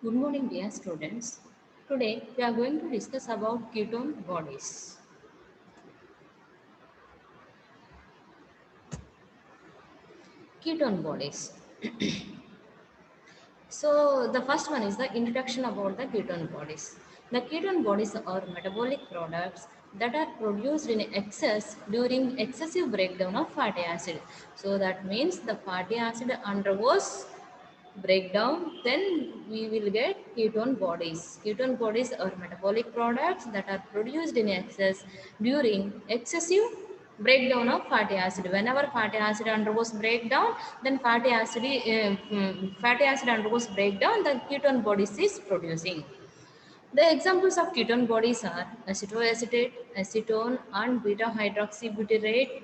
Good morning, dear students. Today we are going to discuss about ketone bodies. Ketone bodies. So the first one is the introduction about the ketone bodies. The ketone bodies are metabolic products that are produced in excess during excessive breakdown of fatty acid. So that means the fatty acid undergoes breakdown, then we will get ketone bodies. Ketone bodies are metabolic products that are produced in excess during excessive breakdown of fatty acid. Whenever fatty acid undergoes breakdown, then fatty acid undergoes breakdown, the ketone bodies is producing. The examples of ketone bodies are acetoacetate, acetone, and beta hydroxybutyrate,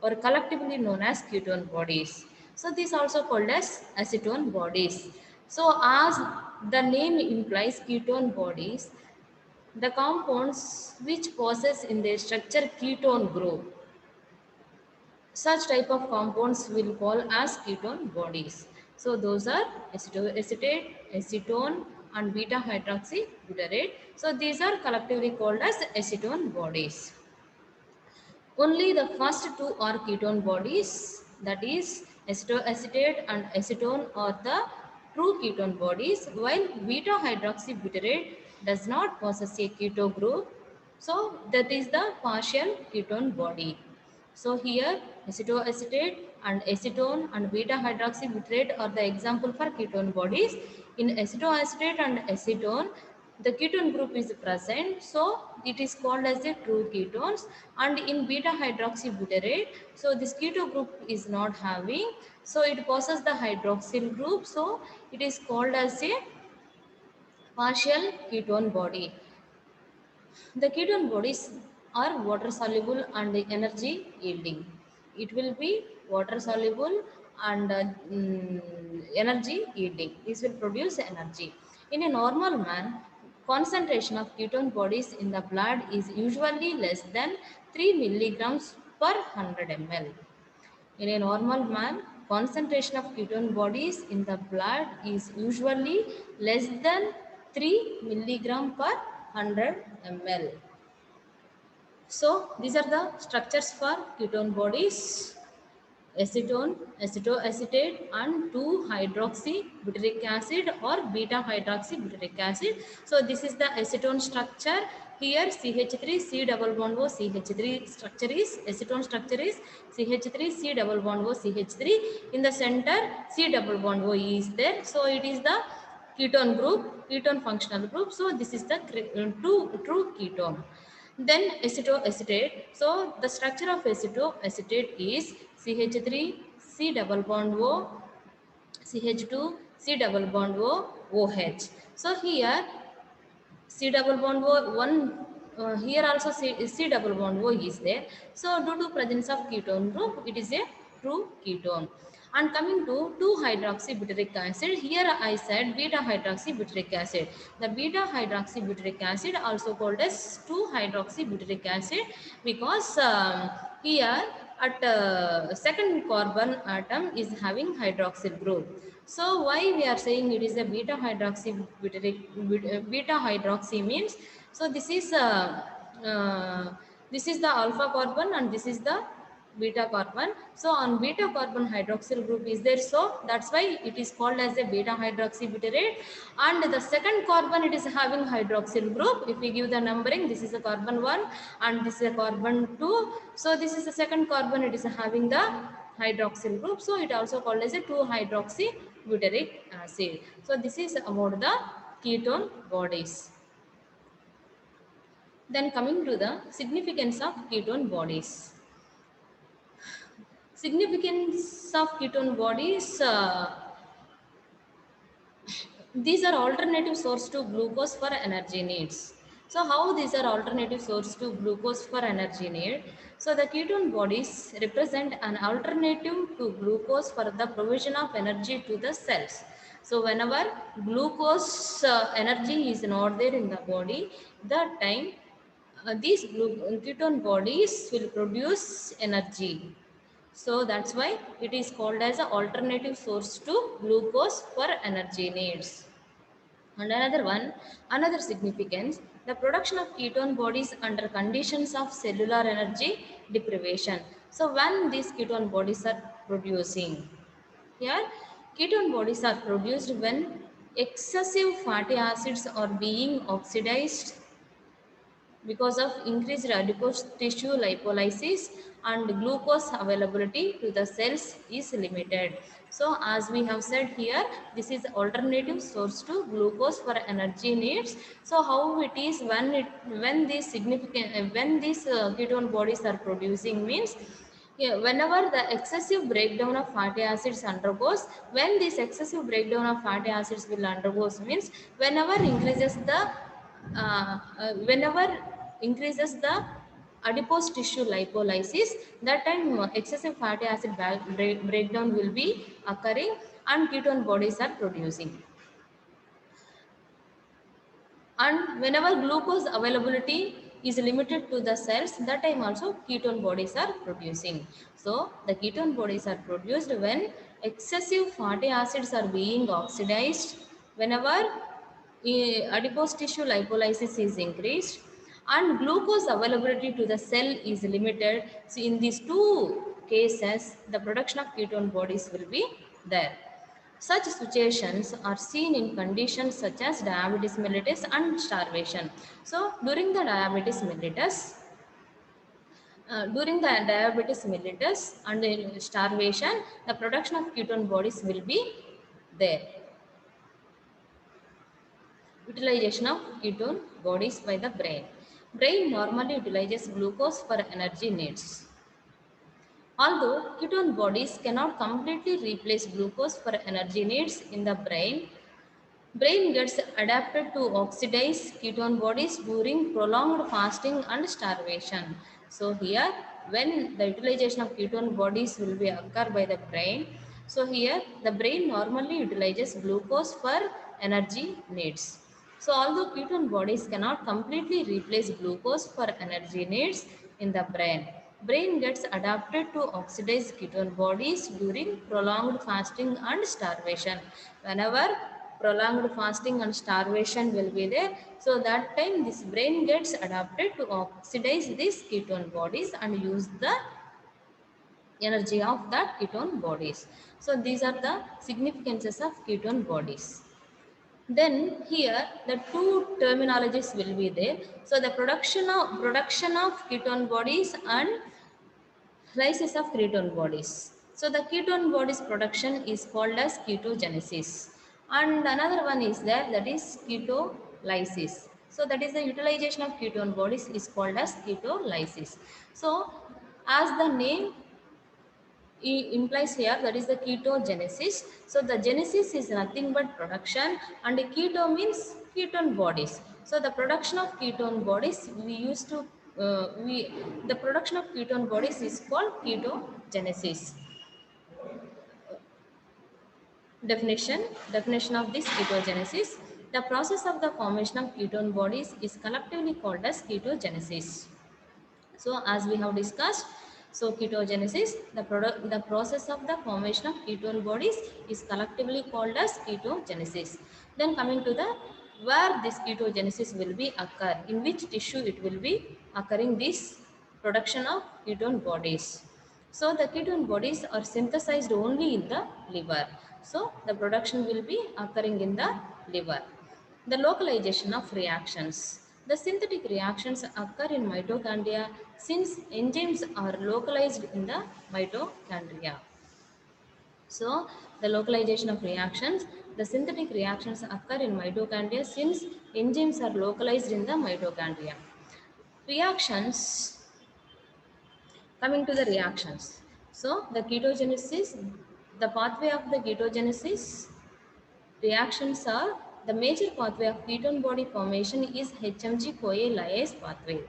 or collectively known as ketone bodies. So these are also called as acetone bodies. So as the name implies, ketone bodies, the compounds which possess in their structure ketone group, such type of compounds will call as ketone bodies. So those are acetoacetate, acetone, and beta hydroxybutyrate. So these are collectively called as acetone bodies. Only the first two are ketone bodies, that is acetoacetate and acetone are the true ketone bodies, while beta hydroxybutyrate does not possess a keto group. So that is the partial ketone body. So here acetoacetate and acetone and beta hydroxybutyrate are the example for ketone bodies. In acetoacetate and acetone, the ketone group is present, so it is called as the true ketones. And in beta hydroxybutyrate, so this keto group is not having, so it possesses the hydroxyl group, so it is called as a partial ketone body. The ketone bodies are water soluble and energy yielding. It will be water soluble and energy yielding. This will produce energy. In a normal man, concentration of ketone bodies in the blood is usually less than 3 milligrams per 100 ml. In a normal man, concentration of ketone bodies in the blood is usually less than 3 milligram per 100 ml. So these are the structures for ketone bodies: acetone, acetoacetate, and 2-hydroxybutyric acid or beta hydroxybutyric acid. So this is the acetone structure. Here CH3 C double bond O CH3 structure is acetone structure is CH3 C double bond O CH3. In the center C double bond O is there. So it is the ketone group, ketone functional group. So this is the true ketone. Then acetoacetate. So the structure of acetoacetate is CH3 C double bond O CH2 C double bond O OH. So here C double bond O one, here also C double bond O is there. So due to presence of ketone group, it is a true ketone. And coming to 2-hydroxybutyric acid, here I said beta hydroxybutyric acid. The beta hydroxybutyric acid also called as 2-hydroxybutyric acid, because here at second carbon atom is having hydroxyl group. So why we are saying it is a beta beta hydroxy means, so this is the alpha carbon and this is the beta carbon. So on beta carbon hydroxyl group is there, so that's why it is called as a beta hydroxybutyrate. And the second carbon, it is having hydroxyl group. If we give the numbering, this is a carbon 1 and this is a carbon 2. So this is the second carbon, it is having the hydroxyl group, so it also called as a 2-hydroxybutyric acid. So this is about the ketone bodies. Then coming to the significance of ketone bodies. Significance of ketone bodies, these are alternative source to glucose for energy needs. So how these are alternative source to glucose for energy need? So the ketone bodies represent an alternative to glucose for the provision of energy to the cells. So whenever glucose energy is not there in the body, that time these ketone bodies will produce energy. So that's why it is called as an alternative source to glucose for energy needs. And another significance, the production of ketone bodies under conditions of cellular energy deprivation. So when these ketone bodies are producing, here ketone bodies are produced when excessive fatty acids are being oxidized because of increased adipose tissue lipolysis and glucose availability to the cells is limited. So as we have said here, this is alternative source to glucose for energy needs. So how it is when these ketone bodies are producing means, yeah, whenever the excessive breakdown of fatty acids undergoes, when this excessive breakdown of fatty acids will undergoes means whenever increases the adipose tissue lipolysis, that time excessive fatty acid breakdown will be occurring and ketone bodies are producing. And whenever glucose availability is limited to the cells, that time also ketone bodies are producing. So the ketone bodies are produced when excessive fatty acids are being oxidized, whenever adipose tissue lipolysis is increased and glucose availability to the cell is limited. So in these two cases, the production of ketone bodies will be there. Such situations are seen in conditions such as diabetes mellitus and starvation. So during the diabetes mellitus and in starvation, the production of ketone bodies will be there. Utilization of ketone bodies by the brain. Brain normally utilizes glucose for energy needs. Although ketone bodies cannot completely replace glucose for energy needs in the brain gets adapted to oxidize ketone bodies during prolonged fasting and starvation. So here, when the utilization of ketone bodies will be occur by the brain, so here the brain normally utilizes glucose for energy needs. So although ketone bodies cannot completely replace glucose for energy needs in the brain gets adapted to oxidize ketone bodies during prolonged fasting and starvation. Whenever prolonged fasting and starvation will be there, so that time this brain gets adapted to oxidize these ketone bodies and use the energy of that ketone bodies. So these are the significances of ketone bodies. Then here the two terminologies will be there. So the production of ketone bodies and lysis of ketone bodies. So the ketone bodies production is called as ketogenesis. And another one is there, that is ketolysis. So that is the utilization of ketone bodies is called as ketolysis. So as the name implies here, that is the ketogenesis. So the genesis is nothing but production and keto means ketone bodies. So the production of ketone bodies we used to we the production of ketone bodies is called ketogenesis. Definition of this ketogenesis: the process of the formation of ketone bodies is collectively called as ketogenesis. So as we have discussed, so ketogenesis, the process of the formation of ketone bodies is collectively called as ketogenesis. Then coming to the where this ketogenesis will be occur, in which tissue it will be occurring this production of ketone bodies. So the ketone bodies are synthesized only in the liver. So the production will be occurring in the liver. The localization of reactions. The synthetic reactions occur in mitochondria since enzymes are localized in the mitochondria. So, the localization of reactions, the synthetic reactions occur in mitochondria since enzymes are localized in the mitochondria. Reactions, coming to the reactions. So, the ketogenesis, the pathway of the ketogenesis reactions are, the major pathway of ketone body formation is HMG-CoA lyase pathway.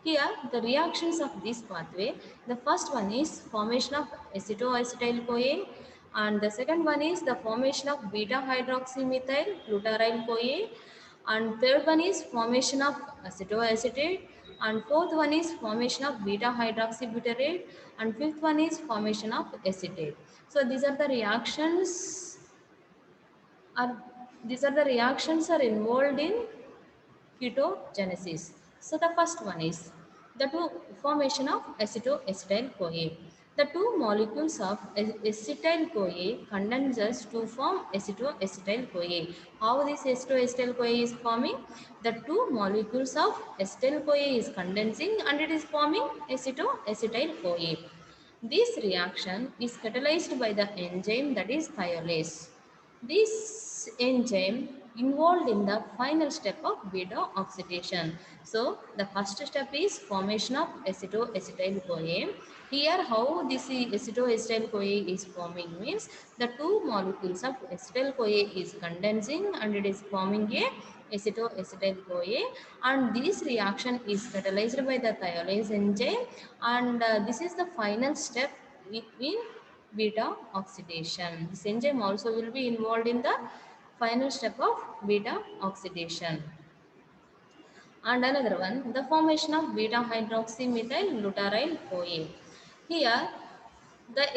Here, the reactions of this pathway, the first one is formation of acetoacetyl-CoA, and the second one is the formation of beta-hydroxymethyl glutaryl-CoA, and third one is formation of acetoacetate, and fourth one is formation of beta-hydroxybutyrate, and fifth one is formation of acetate. So these are the reactions are These are the reactions are involved in ketogenesis. So the first one is the two formation of acetoacetyl-CoA. The two molecules of acetyl-CoA condenses to form acetoacetyl-CoA. How this acetoacetyl-CoA is forming? The two molecules of acetyl-CoA is condensing and it is forming acetoacetyl-CoA. This reaction is catalyzed by the enzyme that is thiolase. This enzyme involved in the final step of beta oxidation. So the first step is formation of acetoacetyl-CoA. Here how this acetoacetyl-CoA is forming means the two molecules of acetyl-CoA is condensing and it is forming a acetoacetyl-CoA, and this reaction is catalyzed by the thiolase enzyme, and this is the final step in beta oxidation. This enzyme also will be involved in the final step of beta oxidation. And another one, the formation of beta hydroxymethyl glutaryl CoA. Here the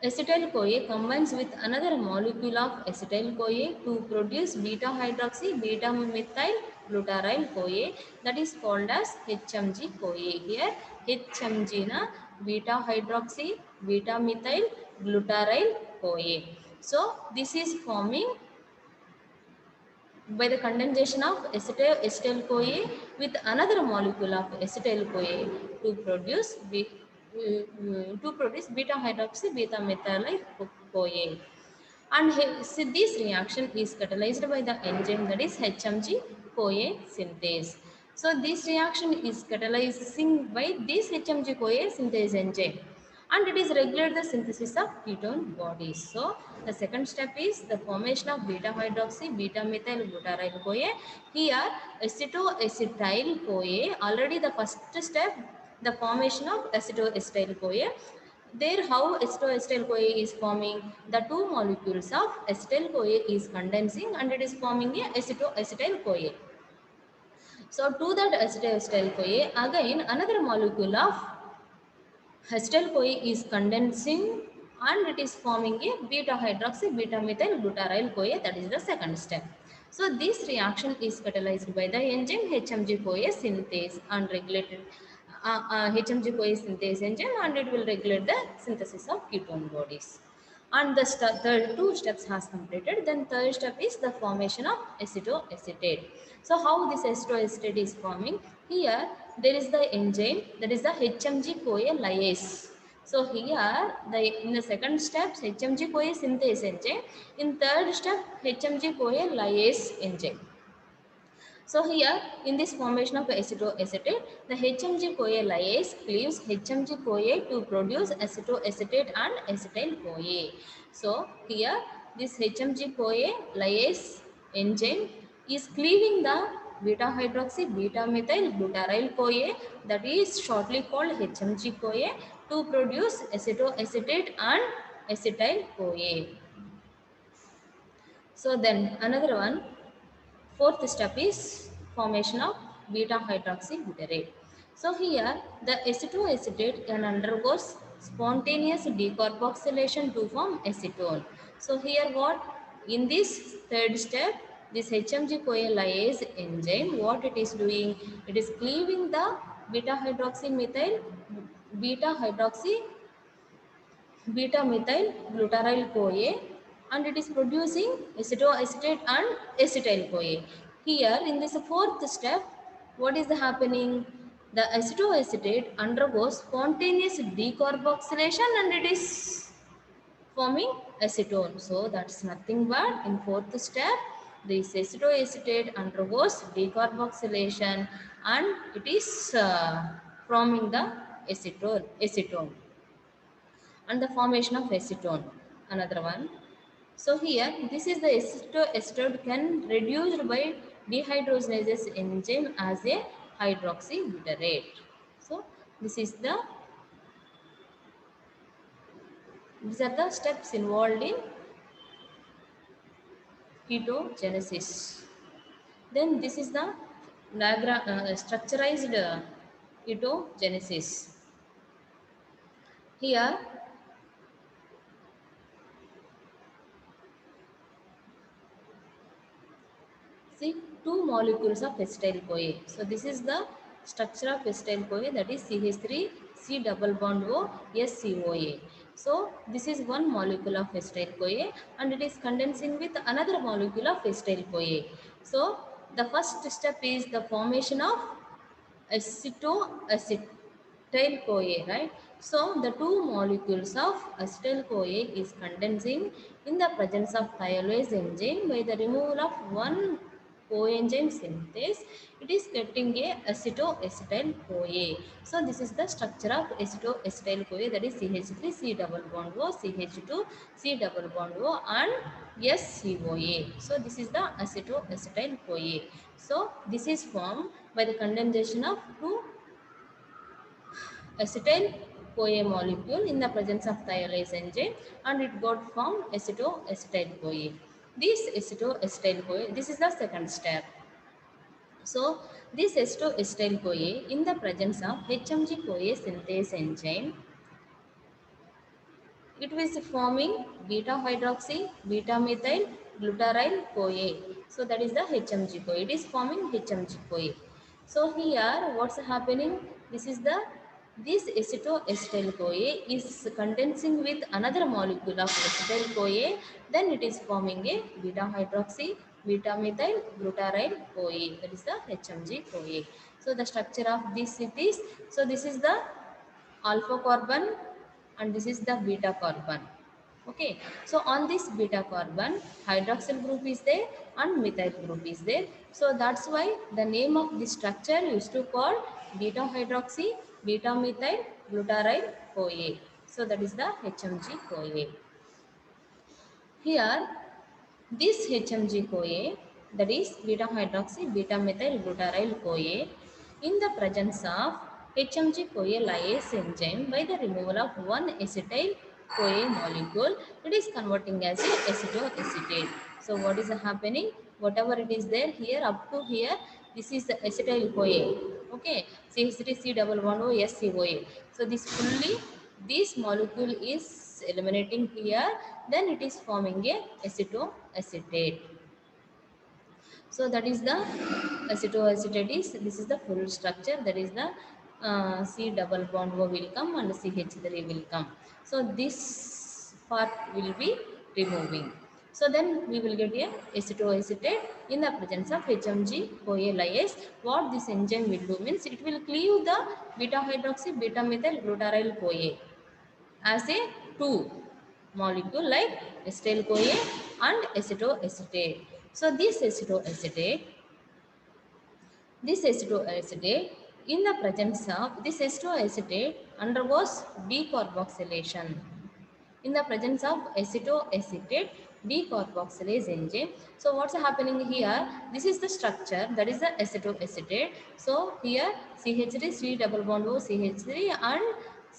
acetyl-CoA combines with another molecule of acetyl-CoA to produce beta-hydroxy beta-methyl glutaryl CoA, that is called as HMG-CoA. Here HMG na beta-hydroxy beta-methyl glutaryl CoA. So this is forming by the condensation of acetyl-CoA with another molecule of acetyl-CoA to produce beta hydroxy beta methyl CoA, and this reaction is catalyzed by the enzyme that is HMG CoA synthase. So this reaction is catalyzing by this HMG CoA synthase enzyme, and it is regulate the synthesis of ketone bodies. So the second step is the formation of beta hydroxy beta methyl glutaryl CoA. Here acetoacetyl CoA, already the first step, the formation of acetoacetyl CoA. There how acetoacetyl CoA is forming, the two molecules of acetyl CoA is condensing and it is forming a acetoacetyl CoA. So to that acetoacetyl CoA, again another molecule of acetyl-CoA is condensing and it is forming a beta hydroxy beta methyl glutaryl CoA, that is the second step. So this reaction is catalyzed by the enzyme HMG-CoA synthase and regulated HMG-CoA synthase enzyme, and it will regulate the synthesis of ketone bodies. And the two steps has completed. Then third step is the formation of acetoacetate. So how this acetoacetate is forming? Here there is the enzyme that is the HMG CoA lyase. So here in the second step HMG CoA synthase enzyme, in third step HMG CoA lyase enzyme. So here in this formation of acetoacetate, the HMG CoA lyase cleaves HMG CoA to produce acetoacetate and acetyl CoA. So here this HMG CoA lyase enzyme is cleaving the beta hydroxy beta methyl glutaryl CoA, that is shortly called HMG CoA, to produce acetoacetate and acetyl CoA. So then another one, fourth step is formation of beta hydroxy butyrate. So here the acetoacetate can undergo spontaneous decarboxylation to form acetone. So here what, in this third step, this HMG CoA lyase enzyme, what it is doing, it is cleaving the beta hydroxy methyl beta hydroxy beta methyl glutaryl CoA, and it is producing acetoacetate and acetyl CoA. Here in this fourth step, what is happening? The acetoacetate undergoes spontaneous decarboxylation and it is forming acetone. So that's nothing but in fourth step, this acetoacetate undergoes decarboxylation and it is forming the acetone and the formation of acetone, another one. So here this is the acetoacetate can reduced by dehydrogenase enzyme as a hydroxy butyrate. So this is these are the steps involved in ketogenesis. Then this is the diagram structurized ketogenesis. Here See, two molecules of acetyl-CoA. So this is the structure of acetyl-CoA, that is CH3 C double bond O SCOA. So this is one molecule of acetyl-CoA and it is condensing with another molecule of acetyl-CoA. So the first step is the formation of acetyl-CoA, right? So the two molecules of acetyl-CoA is condensing in the presence of thiolase enzyme by the removal of one coenzyme synthase. It is getting a acetoacetyl-CoA. So this is the structure of acetoacetyl-CoA, that is CH3 C double bond O, CH2 C double bond O and SCOA. So this is the acetoacetyl-CoA. So this is formed by the condensation of two acetyl CoA molecule in the presence of thiolase enzyme and it got formed acetoacetyl CoA. This acetoacetyl CoA, this is the second step. So this acetoacetyl CoA in the presence of HMG CoA synthase enzyme, it is forming beta hydroxy beta methyl glutaryl CoA. So that is the HMG CoA. It is forming HMG CoA. So here what's happening? This acetoacetyl CoA is condensing with another molecule of acetyl CoA. Then it is forming a beta hydroxy beta methyl glutaryl CoA. That is the HMG CoA. So the structure of this it is. So this is the alpha carbon and this is the beta carbon. Okay, so on this beta carbon hydroxyl group is there and methyl group is there. So that's why the name of this structure used to call beta hydroxy beta methyl glutaryl CoA. So that is the HMG CoA. Here this HMG CoA, that is beta hydroxy beta methyl glutaryl CoA, in the presence of HMG CoA lyase enzyme by the removal of one acetyl CoA molecule, it is converting as a acetoacetate. So what is happening? Whatever it is there here up to here, this is the acetyl CoA. Okay, CH3C double bond O SCOA. So this molecule is eliminating here, then it is forming a acetoacetate. So that is the acetoacetate is, this is the full structure, that is the C double bond O will come and CH3 will come. So this part will be removing. So then we will get a acetoacetate in the presence of HMG CoA lyase. What this enzyme will do means it will cleave the beta hydroxy beta methyl glutaryl CoA as a two molecule like acetyl CoA and acetoacetate. So this acetoacetate in the presence of this acetoacetate undergoes decarboxylation. In the presence of acetoacetate decarboxylase enzyme. So what's happening here? This is the structure, that is the acetoacetate. So here CH3 C double bond O CH3 and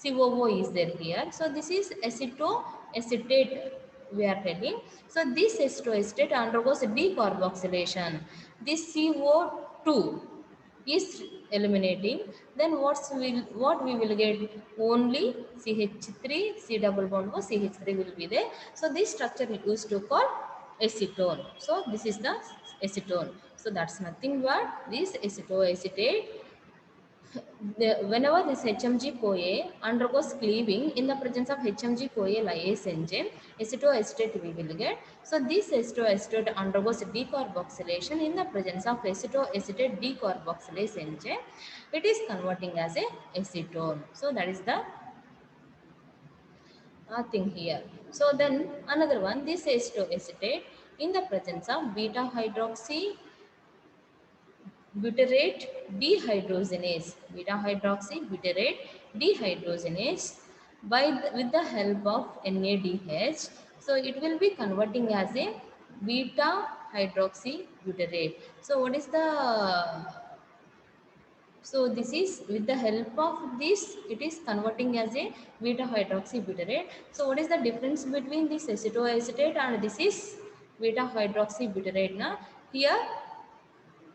COO is there here. So this is acetoacetate we are telling. So this acetoacetate undergoes decarboxylation. This CO2 is eliminating, then what we will get? Only CH3 C double bond O CH3 will be there. So this structure we used to call acetone. So this is the acetone. So that's nothing but this acetoacetate. Whenever this HMG CoA undergoes cleaving in the presence of HMG CoA lyase enzyme, acetoacetate we will get. So this acetoacetate undergoes decarboxylation in the presence of acetoacetate decarboxylase enzyme. It is converting as a acetone. So that is the thing here. So then another one, this acetoacetate in the presence of beta hydroxy butyrate dehydrogenase, beta hydroxy butyrate dehydrogenase with the help of NADH. So it will be converting as a beta hydroxy butyrate. So what is the, so this is with the help of this, it is converting as a beta hydroxy butyrate. So what is the difference between this acetoacetate and this is beta hydroxy butyrate? Now here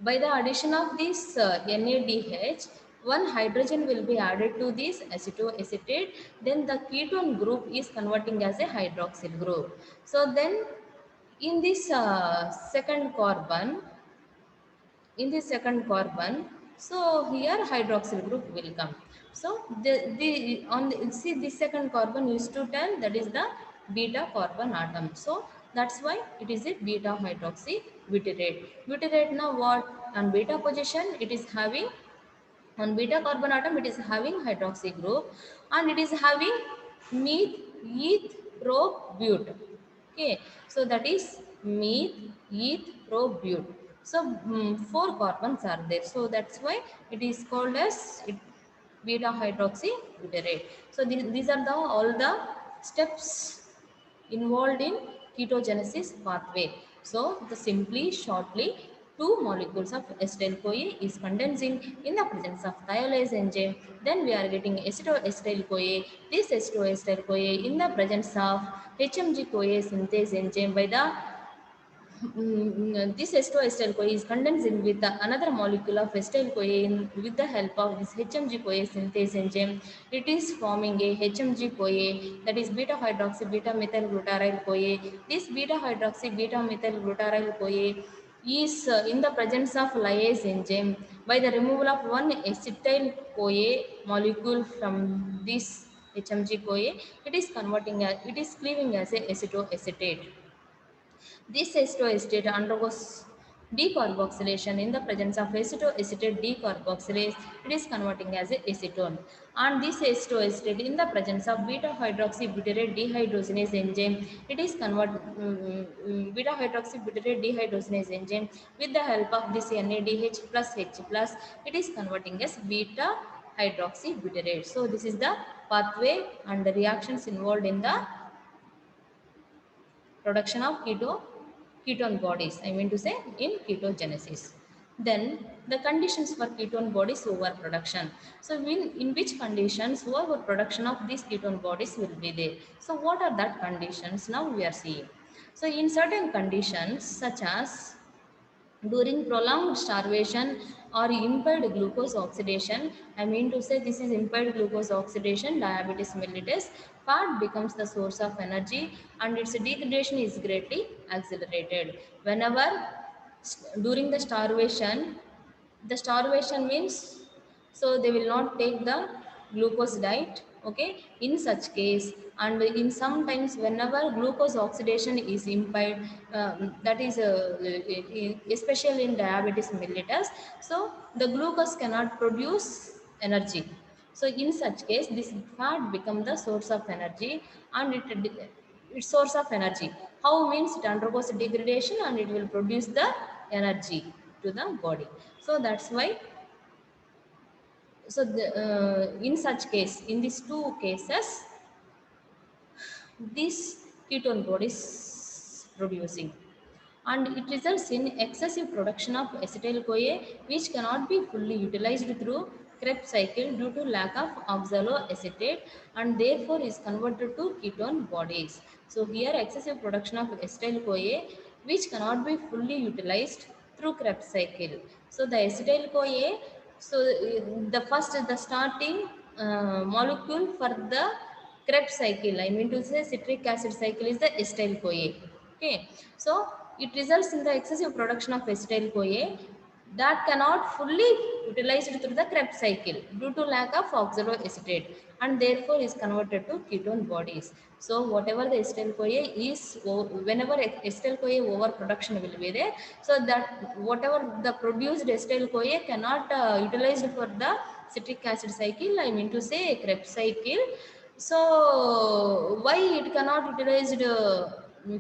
by the addition of this NADH, one hydrogen will be added to this acetoacetate. Then the ketone group is converting as a hydroxyl group. So then in this second carbon, in the second carbon, so here hydroxyl group will come. So the on the, see this second carbon used to tell that is the beta carbon atom. So that's why it is a beta hydroxy butyrate. Butyrate now what, on beta position it is having, on beta carbon atom it is having hydroxy group, and it is having meth, eth, pro, but. Okay, so that is meth, eth, pro, but. So four carbons are there, so that's why it is called as beta hydroxy butyrate. So these are the all the steps involved in ketogenesis pathway. So the simply shortly, two molecules of acetyl-CoA is condensing in the presence of thiolase enzyme. Then we are getting acetoacetyl-CoA. This acetoacetyl-CoA in the presence of HMG-CoA synthase enzyme by the this acetyl-CoA is condensing with another molecule of acetyl-CoA with the help of this HMG-CoA synthase enzyme. It is forming a HMG-CoA, that is beta hydroxy beta methyl glutaryl CoA. This beta hydroxy beta methyl glutaryl CoA is in the presence of lyase enzyme. By the removal of one acetyl-CoA molecule from this HMG-CoA, it is converting it is cleaving as a acetoacetate. This acetoacetate undergoes decarboxylation in the presence of acetoacetate decarboxylase. It is converting as a acetone. And this acetoacetate in the presence of beta hydroxy butyrate dehydrogenase enzyme, it is beta hydroxy butyrate dehydrogenase enzyme with the help of this NADH plus H plus, it is converting as beta hydroxy butyrate. So this is the pathway and the reactions involved in the production of ketone bodies, I mean to say in ketogenesis. Then the conditions for ketone bodies overproduction. So in which conditions overproduction of these ketone bodies will be there. So what are that conditions now we are seeing. So in certain conditions such as during prolonged starvation or impaired glucose oxidation, I mean to say this is impaired glucose oxidation, diabetes mellitus, fat becomes the source of energy and its degradation is greatly accelerated. Whenever during the starvation means, so they will not take the glucose diet, okay, in such case. And in sometimes whenever glucose oxidation is impaired, that is especially in diabetes mellitus, so the glucose cannot produce energy. So in such case this fat become the source of energy, and its source of energy, how means it undergoes degradation and it will produce the energy to the body. So that's why, so in such case, in these two cases, this ketone body is producing, and it results in excessive production of acetyl-CoA, which cannot be fully utilized through Krebs cycle due to lack of oxaloacetate, and therefore is converted to ketone bodies. So here excessive production of acetyl-CoA which cannot be fully utilized through Krebs cycle. So the acetyl-CoA, so the starting molecule for the Krebs cycle, I mean to say citric acid cycle, is the acetyl-CoA. Okay, so it results in the excessive production of acetyl-CoA that cannot fully utilized through the Krebs cycle due to lack of oxaloacetate, and therefore is converted to ketone bodies. So whatever the acetyl-CoA is, whenever acetyl-CoA overproduction will be there, so that whatever the produced acetyl-CoA cannot utilized for the citric acid cycle, I mean to say Krebs cycle. So why it cannot utilized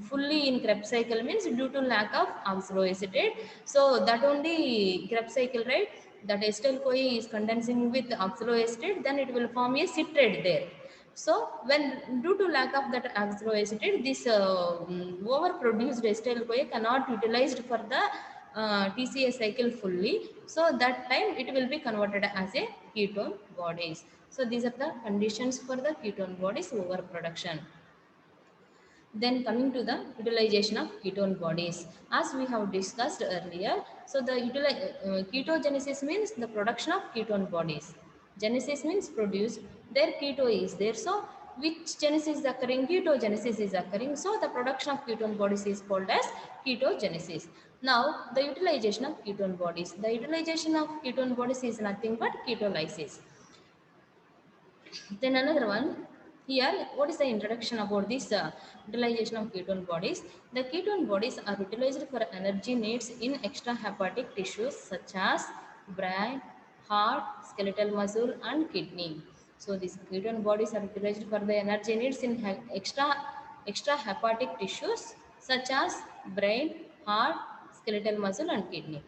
fully in Krebs cycle means due to lack of oxaloacetate. So that only Krebs cycle, right? That acetyl-CoA is condensing with oxaloacetate, then it will form a citrate there. So when due to lack of that oxaloacetate, this overproduced acetyl-CoA cannot utilized for the TCA cycle fully. So that time it will be converted as a ketone bodies. So these are the conditions for the ketone bodies overproduction. Then coming to the utilization of ketone bodies, as we have discussed earlier, so the ketogenesis means the production of ketone bodies. Genesis means produce, there keto is there. So which genesis is occurring? Ketogenesis is occurring. So the production of ketone bodies is called as ketogenesis. Now, the utilization of ketone bodies. The utilization of ketone bodies is nothing but ketolysis. Then another one, here, what is the introduction about this utilization of ketone bodies? The ketone bodies are utilized for energy needs in extrahepatic tissues such as brain, heart, skeletal muscle and kidney. So these ketone bodies are utilized for the energy needs in extrahepatic tissues such as brain, heart, skeletal muscle and kidney.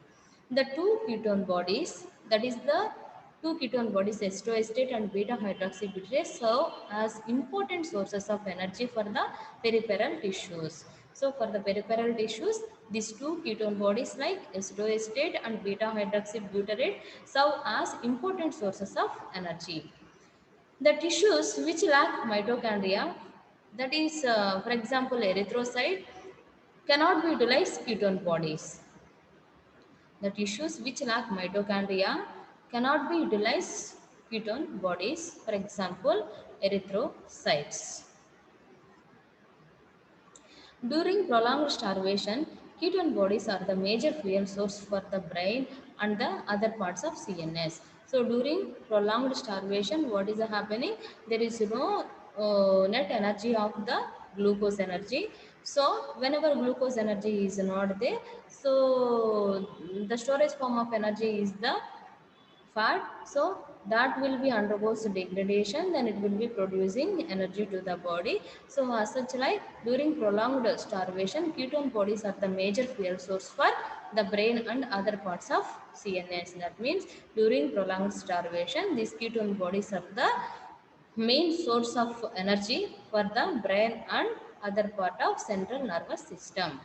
The two ketone bodies, that is the two ketone bodies, acetoacetate and beta hydroxybutyrate, serve as important sources of energy for the peripheral tissues. So for the peripheral tissues, these two ketone bodies like acetoacetate and beta hydroxybutyrate serve as important sources of energy. The tissues which lack mitochondria, that is, for example, erythrocyte, cannot be utilized ketone bodies. The tissues which lack mitochondria cannot be utilized ketone bodies, for example, erythrocytes. During prolonged starvation, ketone bodies are the major fuel source for the brain and the other parts of CNS. So during prolonged starvation, what is happening? There is no net energy of the glucose energy. So whenever glucose energy is not there, so the storage form of energy is the fat, so that will be undergoes degradation, then it will be producing energy to the body. So as such, like during prolonged starvation, ketone bodies are the major fuel source for the brain and other parts of CNS. That means during prolonged starvation, these ketone bodies are the main source of energy for the brain and other part of central nervous system.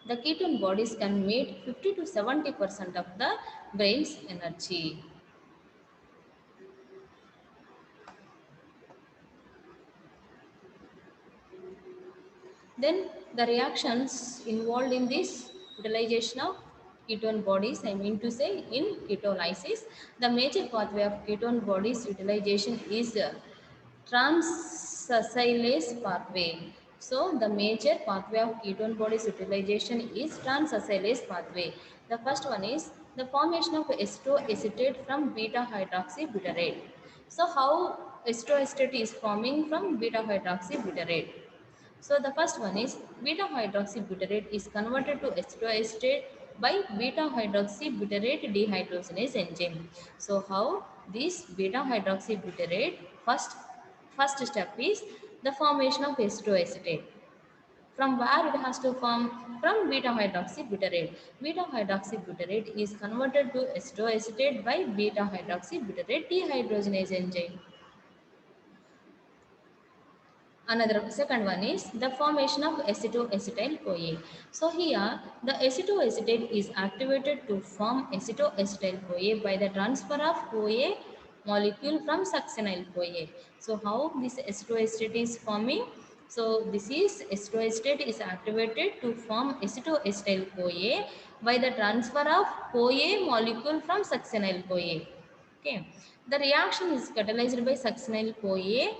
The ketone bodies can meet 50 to 70% of the brain's energy. Then the reactions involved in this utilization of ketone bodies, I mean to say in ketolysis, the major pathway of ketone bodies utilization is transacylase pathway. So the major pathway of ketone bodies utilization is transacylase pathway. The first one is the formation of acetoacetate from beta hydroxybutyrate. So how acetoacetate is forming from beta hydroxybutyrate? So the first one is beta hydroxybutyrate is converted to acetoacetate by beta hydroxybutyrate dehydrogenase enzyme. So how this beta hydroxybutyrate, first step is the formation of acetoacetate. From where it has to form? From beta hydroxybutyrate. Beta hydroxybutyrate is converted to acetoacetate by beta hydroxybutyrate dehydrogenase enzyme. Another second one is the formation of acetoacetyl-CoA. So here the acetoacetate is activated to form acetoacetyl-CoA by the transfer of CoA molecule from succinyl-CoA. So how this acetoacetate is forming? So this is acetoacetate is activated to form acetoacetyl-CoA by the transfer of CoA molecule from succinyl-CoA. Okay. The reaction is catalyzed by succinyl-CoA,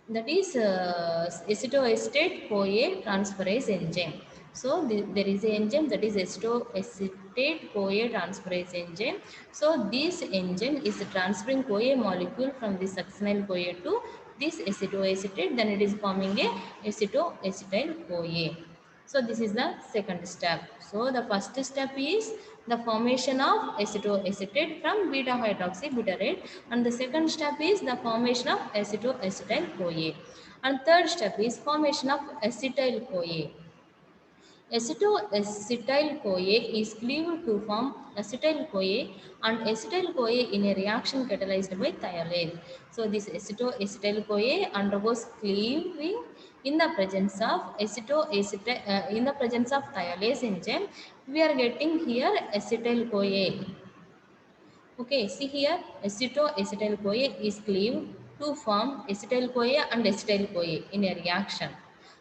that is acetoacetate CoA transferase enzyme. So there is an enzyme that is acetoacetate CoA transferase enzyme. So this enzyme is transferring CoA molecule from the succinyl CoA to this acetoacetate, then it is forming a acetoacetyl CoA. So this is the second step. So the first step is the formation of acetoacetate from beta hydroxybutyrate, and the second step is the formation of acetoacetyl-CoA, and third step is formation of acetyl-CoA. Acetoacetyl-CoA is cleaved to form acetyl-CoA and acetyl-CoA in a reaction catalyzed by thiolase. So this acetoacetyl-CoA undergoes cleaving in the presence of in the presence of thiolase enzyme. We are getting here acetyl-CoA. Okay, see here acetoacetyl-CoA is cleaved to form acetyl-CoA and acetyl-CoA in a reaction.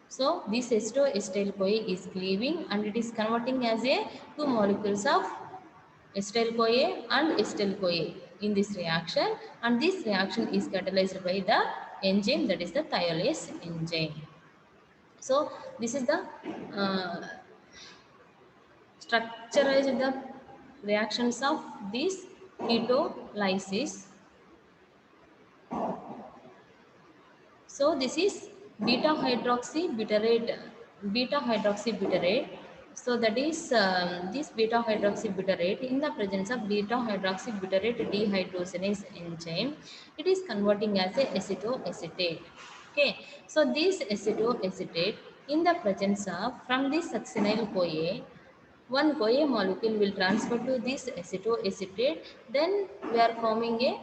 So this acetoacetyl-CoA is cleaving and it is converting as a two molecules of acetyl-CoA and acetyl-CoA in this reaction, and this reaction is catalyzed by the enzyme that is the thiolase enzyme. So this is the uh, structurized the reactions of this ketolysis. So this is beta hydroxybutyrate, beta hydroxybutyrate. So that is this beta hydroxybutyrate in the presence of beta hydroxybutyrate dehydrogenase enzyme, it is converting as a acetoacetate. Okay, so this acetoacetate in the presence of from this succinyl CoA, one CoA molecule will transfer to this acetoacetate, then we are forming a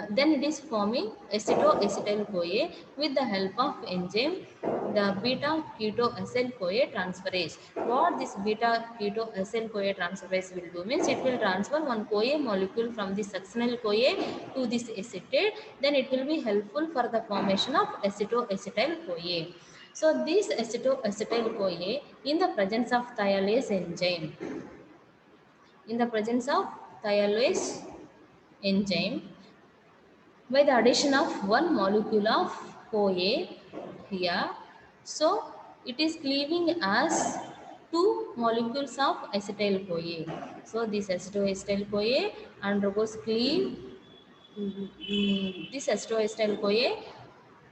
then it is forming acetoacetyl CoA with the help of enzyme the beta ketoacyl CoA transferase. What this beta ketoacyl CoA transferase will do means it will transfer one CoA molecule from the succinyl CoA to this acetate. Then it will be helpful for the formation of acetoacetyl CoA. So this acetoacetyl CoA in the presence of thiolase enzyme, in the presence of thiolase enzyme, by the addition of one molecule of CoA here. So it is cleaving as two molecules of acetyl CoA. So this acetoacetyl CoA undergoes cleave this acetoacetyl CoA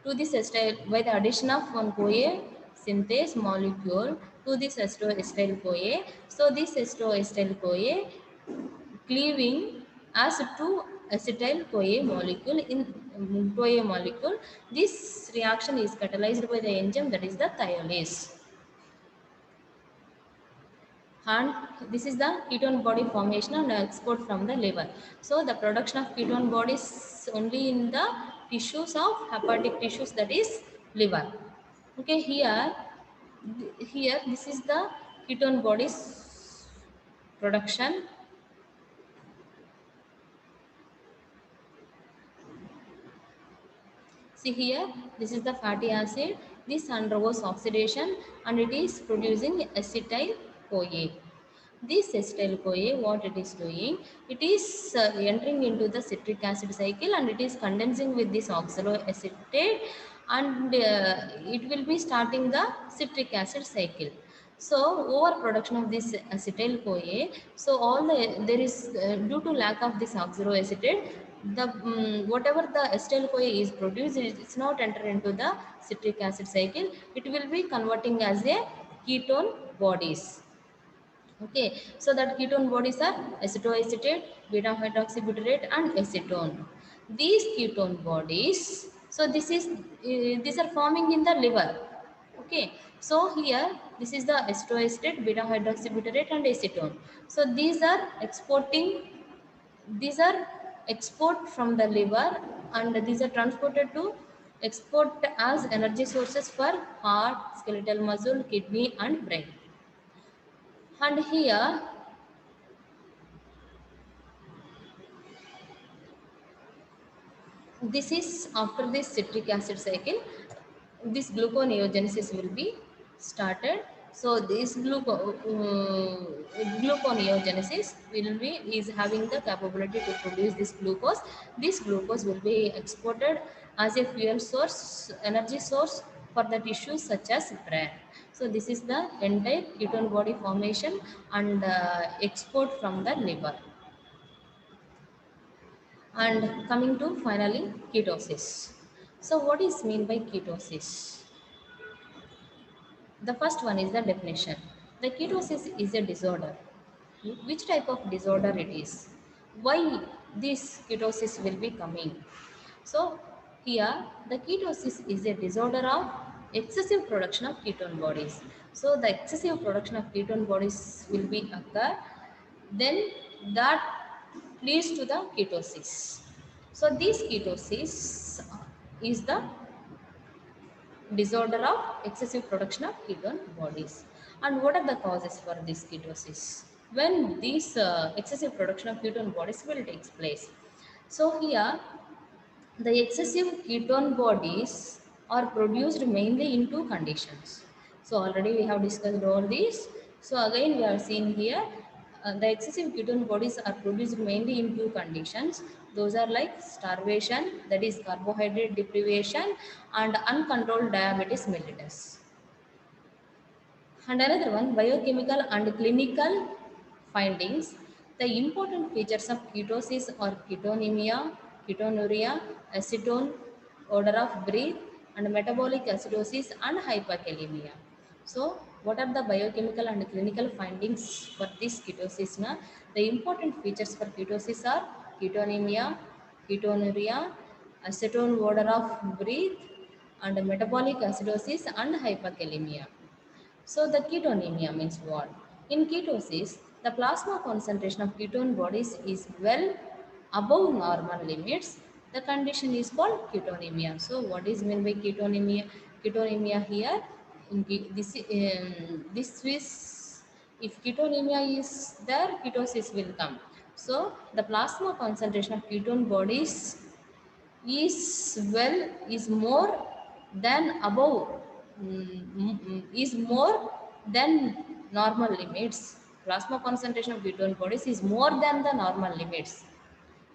to this acetyl by the addition of one CoA synthase molecule to this acetoacetyl CoA. So this acetoacetyl CoA cleaving as two acetyl CoA molecule in CoA molecule. This reaction is catalyzed by the enzyme that is the thiolase. And this is the ketone body formation and export from the liver. So the production of ketone bodies only in the tissues of hepatic tissues, that is liver. Okay, here this is the ketone bodies production. See here, this is the fatty acid. This undergoes oxidation and it is producing acetyl CoA. This acetyl CoA, what it is doing? It is entering into the citric acid cycle and it is condensing with this oxaloacetate, and it will be starting the citric acid cycle. So overproduction of this acetyl CoA. So all there is due to lack of this oxaloacetate, the whatever the acetyl CoA is produced, it's not enter into the citric acid cycle. It will be converting as a ketone bodies. Okay, so that ketone bodies are acetoacetate, beta hydroxybutyrate, and acetone. These ketone bodies, so these are forming in the liver. Okay, so here this is the acetoacetate, beta hydroxybutyrate, and acetone. So these are export from the liver, and these are transported to export as energy sources for heart, skeletal muscle, kidney, and brain. And here this is after this citric acid cycle, this gluconeogenesis will be started. So this gluconeogenesis will be is having the capability to produce this glucose. This glucose will be exported as a fuel source, energy source for the tissues such as brain. So this is the entire ketone body formation and export from the liver. And coming to finally ketosis. So what is mean by ketosis? The first one is the definition. The ketosis is a disorder. Which type of disorder it is? Why this ketosis will be coming? So here the ketosis is a disorder of excessive production of ketone bodies. So the excessive production of ketone bodies will be occur, then that leads to the ketosis. So this ketosis is the disorder of excessive production of ketone bodies. And what are the causes for this ketosis? When this excessive production of ketone bodies will take place. So here the excessive ketone bodies are produced mainly in two conditions. So already we have discussed all these. So again we are seeing here the excessive ketone bodies are produced mainly in two conditions. Those are like starvation, that is carbohydrate deprivation, and uncontrolled diabetes mellitus. And another one, biochemical and clinical findings. The important features of ketosis are ketonemia, ketonuria, acetone, odor of breath, and metabolic acidosis and hyperkalemia. So, what are the biochemical and clinical findings for this ketosis? Na? The important features for ketosis are ketonemia, ketonuria, acetone odor of breath, and metabolic acidosis and hyperkalemia. So the ketonemia means what? In ketosis, the plasma concentration of ketone bodies is well above normal limits. The condition is called ketonemia. So what is meant by ketonemia? Ketonemia here, this is, if ketonemia is there, ketosis will come. So the plasma concentration of ketone bodies is more than above, is more than normal limits. Plasma concentration of ketone bodies is more than the normal limits.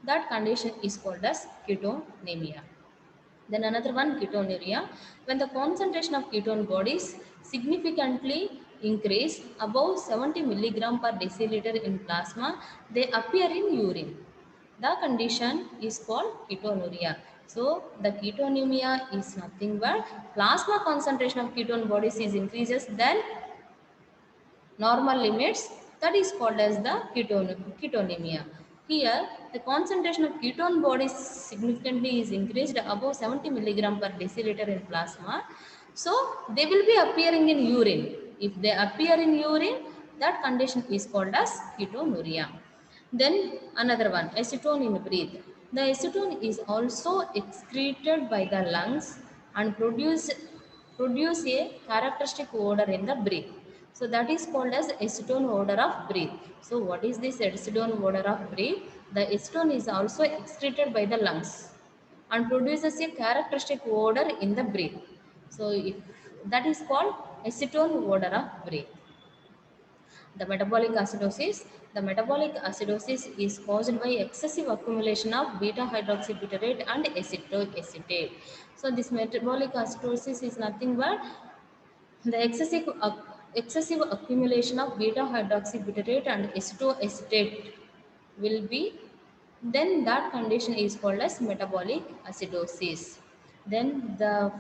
That condition is called as ketonemia. Then another one, ketonuria. When the concentration of ketone bodies significantly increase above 70 milligram per deciliter in plasma, they appear in urine. The condition is called ketonuria. So the ketonemia is nothing but plasma concentration of ketone bodies is increases than normal limits, that is called as the ketonemia. Here, the concentration of ketone bodies significantly is increased above 70 milligram per deciliter in plasma. So, they will be appearing in urine. If they appear in urine, that condition is called as ketonuria. Then another one, acetone in breath. The acetone is also excreted by the lungs and produce a characteristic odor in the breath. So that is called as acetone odor of breath. So what is this acetone odor of breath? The acetone is also excreted by the lungs and produces a characteristic odor in the breath. So if that is called acetone odor of breath. The metabolic acidosis. The metabolic acidosis is caused by excessive accumulation of beta hydroxybutyrate and acetoacetate. So this metabolic acidosis is nothing but the excessive accumulation of beta hydroxybutyrate and acetoacetate will be, then that condition is called as metabolic acidosis. Then the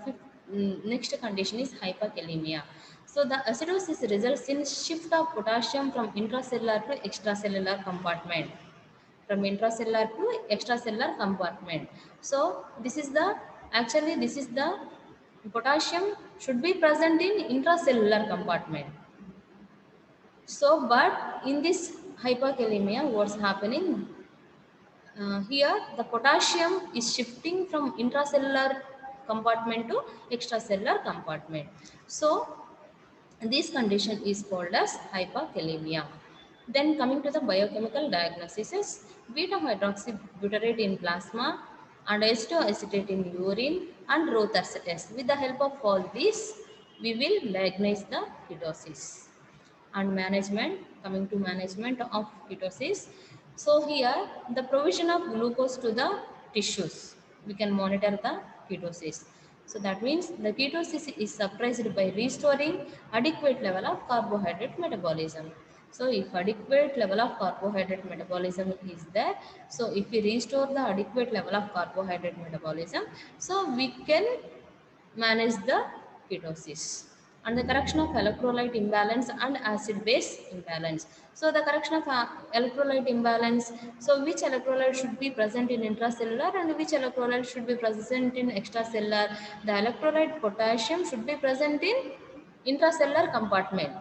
next condition is hyperkalemia. So the acidosis results in shift of potassium from intracellular to extracellular compartment. From intracellular to extracellular compartment. So this is the, actually this is the potassium should be present in intracellular compartment. So but in this hyperkalemia, what's happening? Here the potassium is shifting from intracellular compartment to extracellular compartment. So this condition is called as hyperkalemia. Then coming to the biochemical diagnosis, beta hydroxybutyrate in plasma and acetoacetate in urine and Rother's test. With the help of all these, we will diagnose the ketosis. And management, coming to management of ketosis. So here the provision of glucose to the tissues, we can monitor the ketosis. So that means the ketosis is suppressed by restoring adequate level of carbohydrate metabolism. So if adequate level of carbohydrate metabolism is there, so if we restore the adequate level of carbohydrate metabolism, so we can manage the ketosis. And the correction of electrolyte imbalance and acid base imbalance. So the correction of electrolyte imbalance, so which electrolyte should be present in intracellular and which electrolyte should be present in extracellular? The electrolyte potassium should be present in intracellular compartment.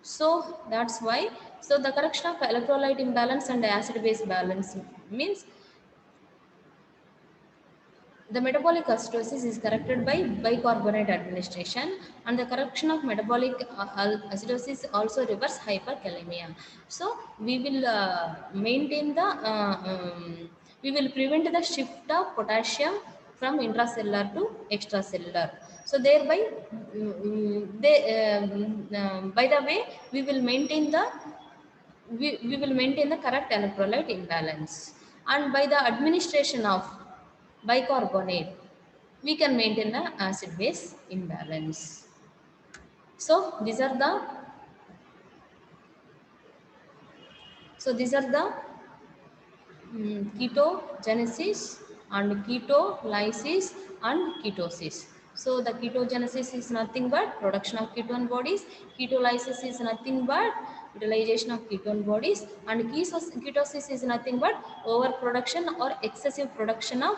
So that's why, so the correction of electrolyte imbalance and acid base balance means the metabolic acidosis is corrected by bicarbonate administration, and the correction of metabolic acidosis also reverse hyperkalemia. So we will maintain the, we will prevent the shift of potassium from intracellular to extracellular. So thereby, by the way, we will maintain the correct electrolyte imbalance, and by the administration of bicarbonate, we can maintain the acid base imbalance. So these are the ketogenesis and ketolysis and ketosis. So the ketogenesis is nothing but production of ketone bodies, ketolysis is nothing but utilization of ketone bodies, and ketosis is nothing but overproduction or excessive production of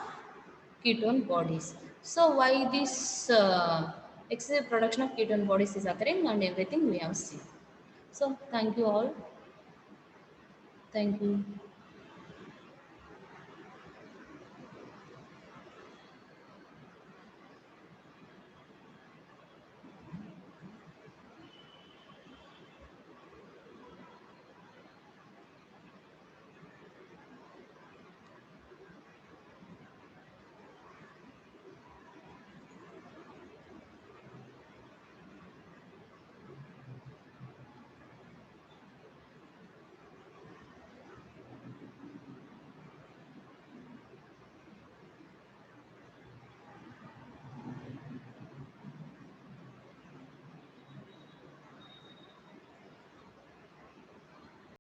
ketone bodies. So why this excessive production of ketone bodies is occurring and everything we have seen. So thank you all. Thank you.